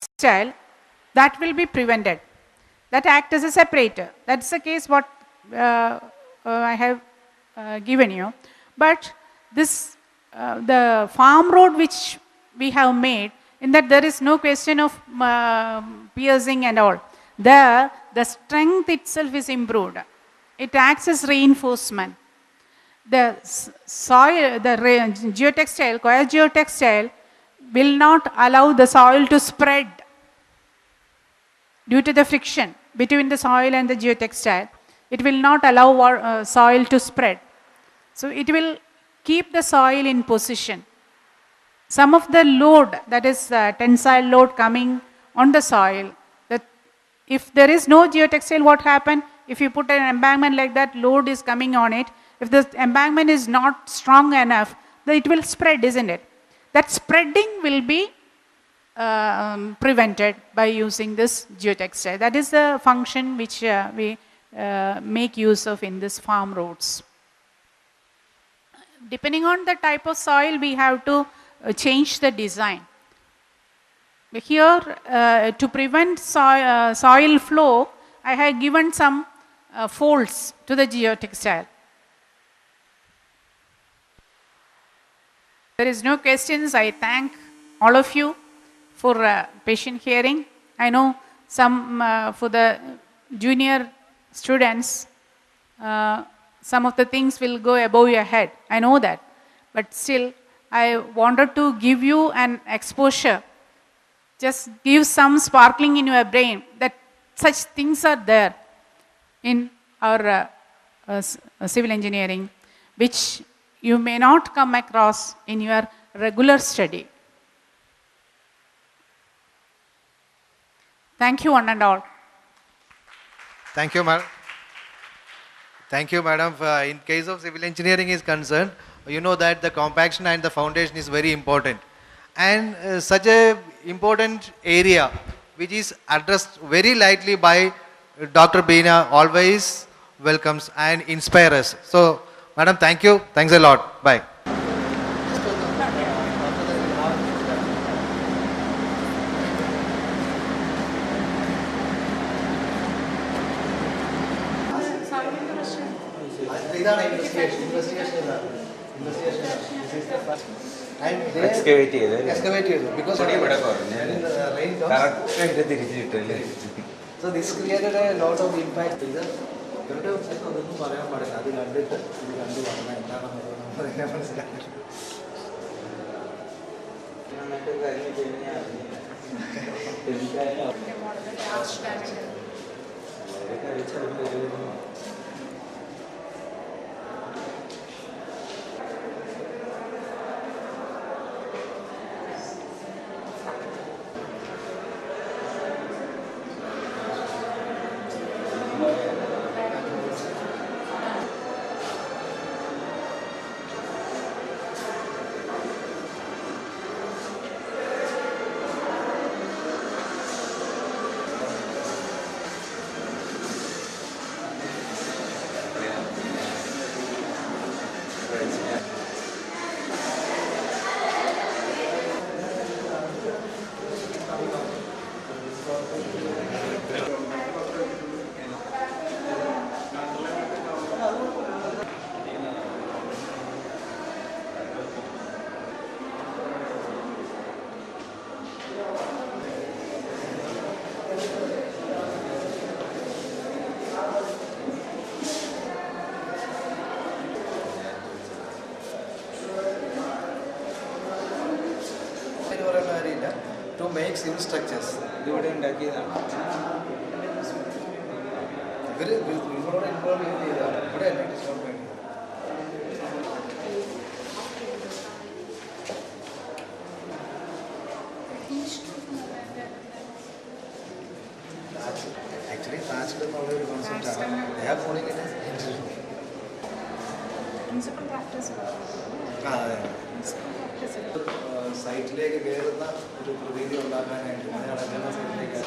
geotextile, that will be prevented. That acts as a separator. That's the case what I have given you. But this, the farm road which we have made, in that there is no question of piercing and all. There, the strength itself is improved. It acts as reinforcement. The soil, the geotextile, coir geotextile will not allow the soil to spread due to the friction between the soil and the geotextile. It will not allow soil to spread. So it will keep the soil in position. Some of the load, that is tensile load coming on the soil, that if there is no geotextile, what happens? If you put an embankment like that, load is coming on it. If the embankment is not strong enough, then it will spread, isn't it? That spreading will be prevented by using this geotextile. That is the function which we make use of in this farm roads. Depending on the type of soil, we have to change the design. Here, to prevent soil flow, I have given some folds to the geotextile. There is no questions. I thank all of you for patient hearing. I know some for the junior students, some of the things will go above your head. I know that. But still, I wanted to give you an exposure. Just give some sparkling in your brain that such things are there in our civil engineering, which you may not come across in your regular study. Thank you, one and all. Thank you, madam. Thank you, madam. In case of civil engineering is concerned, you know that the compaction and the foundation is very important. And such a important area which is addressed very lightly by Dr. Beena always welcomes and inspires us. So, madam, thank you. Thanks a lot. Bye. Excavate because so this created a lot of impact. To make civil structures. Actually, transfer already concept. They have only it as Principal practice. സൈറ്റിലേക്ക് കയറുന്ന ഒരു പ്രതീതി ഉണ്ടാക്കാനായിട്ട് നടക്കുന്ന സൈറ്റിലേക്ക്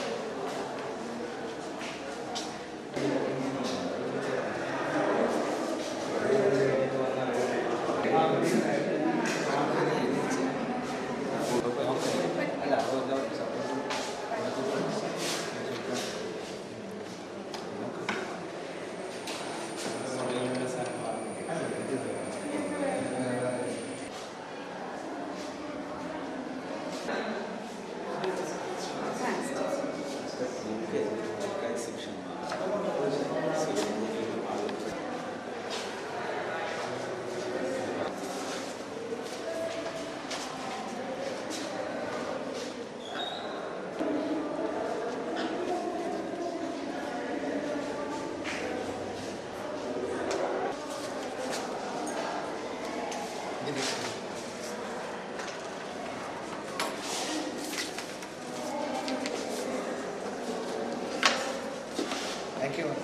Thank you.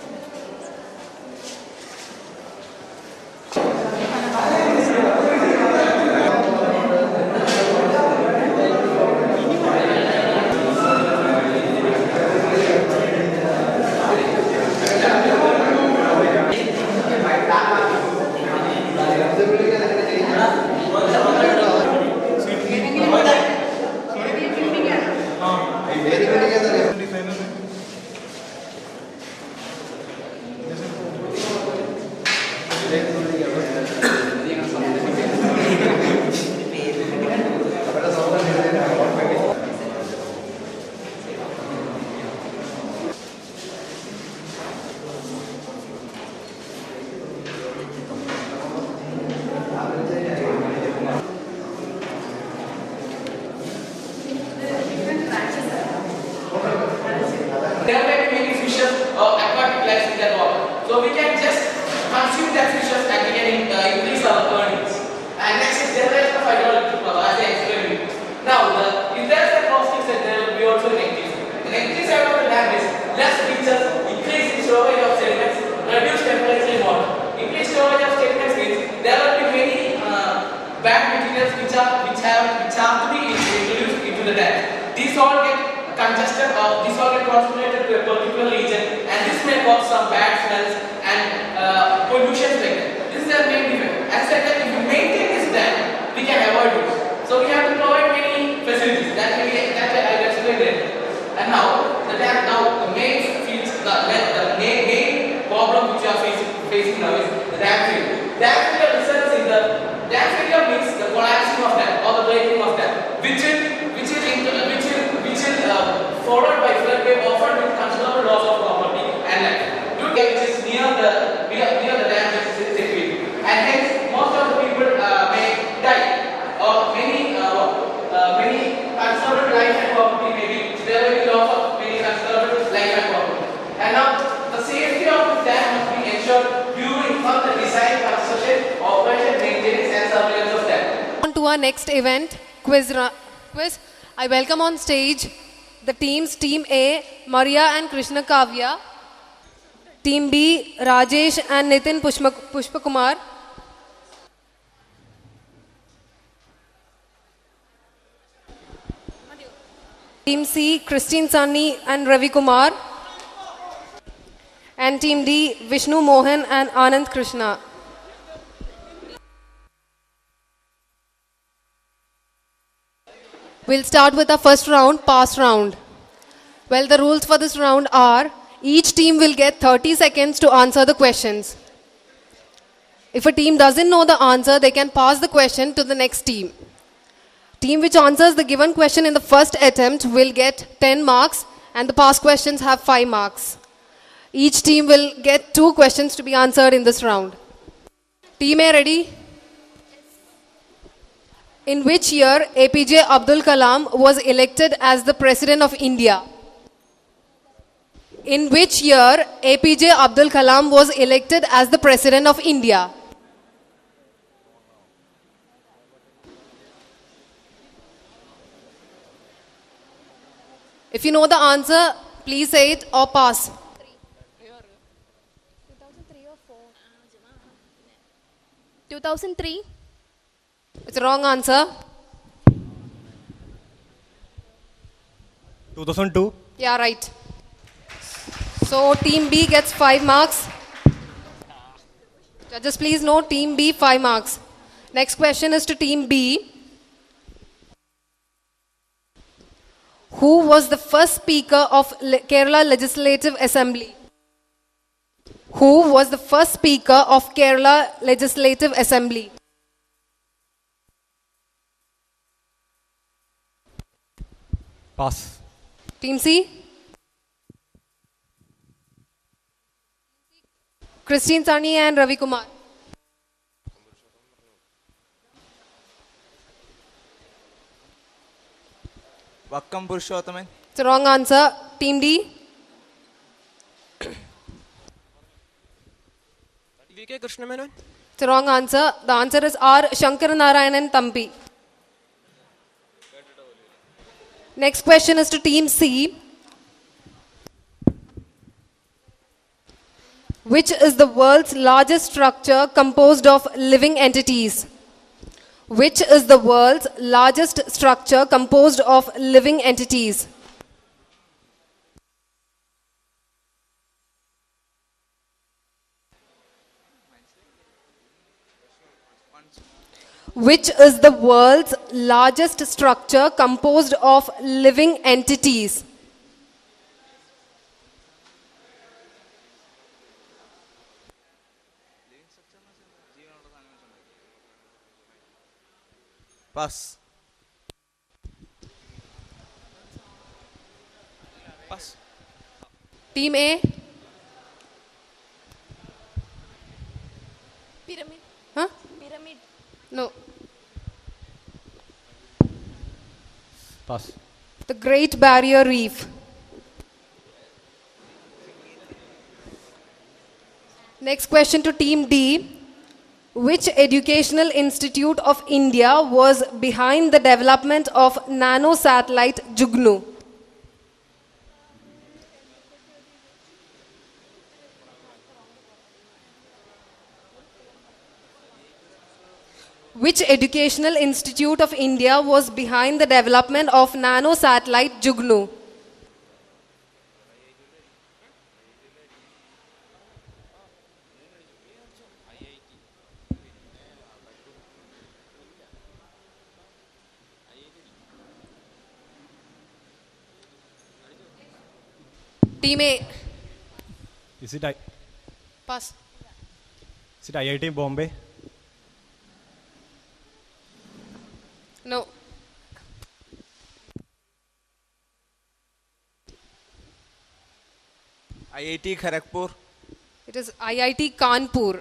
There may be many fishes or aquatic life in that water. So we can just consume that fishes and we can increase our earnings. And next is generation of hydroelectric power, as I explained. Now, if there is a positive side, there will be also a negative. The negative side of the dam is less beaches, increase in storage of sediments, reduce temperature in water. Increase storage of sediments means there will be many bad materials which have to be introduced into the dam. These all get congested or these all get concentrated to a particular region, and this may cause some bad smells and pollution like that. This is the main defect. As said that if we maintain this dam, we can avoid this. So we have to provide many facilities. That I will explain later. And now the dam, the main features, the main problem which we are facing now is the dam failure. Dam failure results in the dam failure means the collapsing of dam or the breaking of dam, which will followed by flood wave, often with considerable loss of property and life. Which is near the dam situation, and hence most of the people may die, or many considerable life and property may be there will be loss of many considerable life and property. And now the safety of the dam must be ensured during the design, construction, operation, maintenance, and surveillance of dam. On to our next event, quiz. I welcome on stage the teams, Team A, Maria and Krishna Kavya. Team B, Rajesh and Nitin Pushpakumar. Team C, Christine Sunny and Ravi Kumar. And Team D, Vishnu Mohan and Anand Krishna. We'll start with our first round, pass round. Well, the rules for this round are, each team will get 30 seconds to answer the questions. If a team doesn't know the answer, they can pass the question to the next team. Team which answers the given question in the first attempt will get 10 marks, and the past questions have 5 marks. Each team will get 2 questions to be answered in this round. Team A ready? In which year APJ Abdul Kalam was elected as the President of India? In which year APJ Abdul Kalam was elected as the President of India? If you know the answer, please say it or pass. 2003 or 4? 2003? It's a wrong answer. 2002. Yeah, right. So Team B gets 5 marks. Judges, please note Team B 5 marks. Next question is to Team B. Who was the first Speaker of Kerala Legislative Assembly? Who was the first Speaker of Kerala Legislative Assembly? Pass. Team C? Christine Sani and Ravi Kumar. Vakkam Purushothaman. It's a wrong answer. Team D? VK Krishna Menon. It's a wrong answer. The answer is R. Shankar Narayanan Thampi. Next question is to Team C. Which is the world's largest structure composed of living entities? Which is the world's largest structure composed of living entities? Which is the world's largest structure composed of living entities? Pass. Pass. Team A? Pyramid. Huh? Pyramid. No. Pass. The Great Barrier Reef. Next question to Team D. Which educational institute of India was behind the development of nano satellite Jugnu? Which educational institute of India was behind the development of nano satellite Jugnu? Team A. Is it Pass. IIT Bombay? No. IIT Kharagpur. It is IIT Kanpur.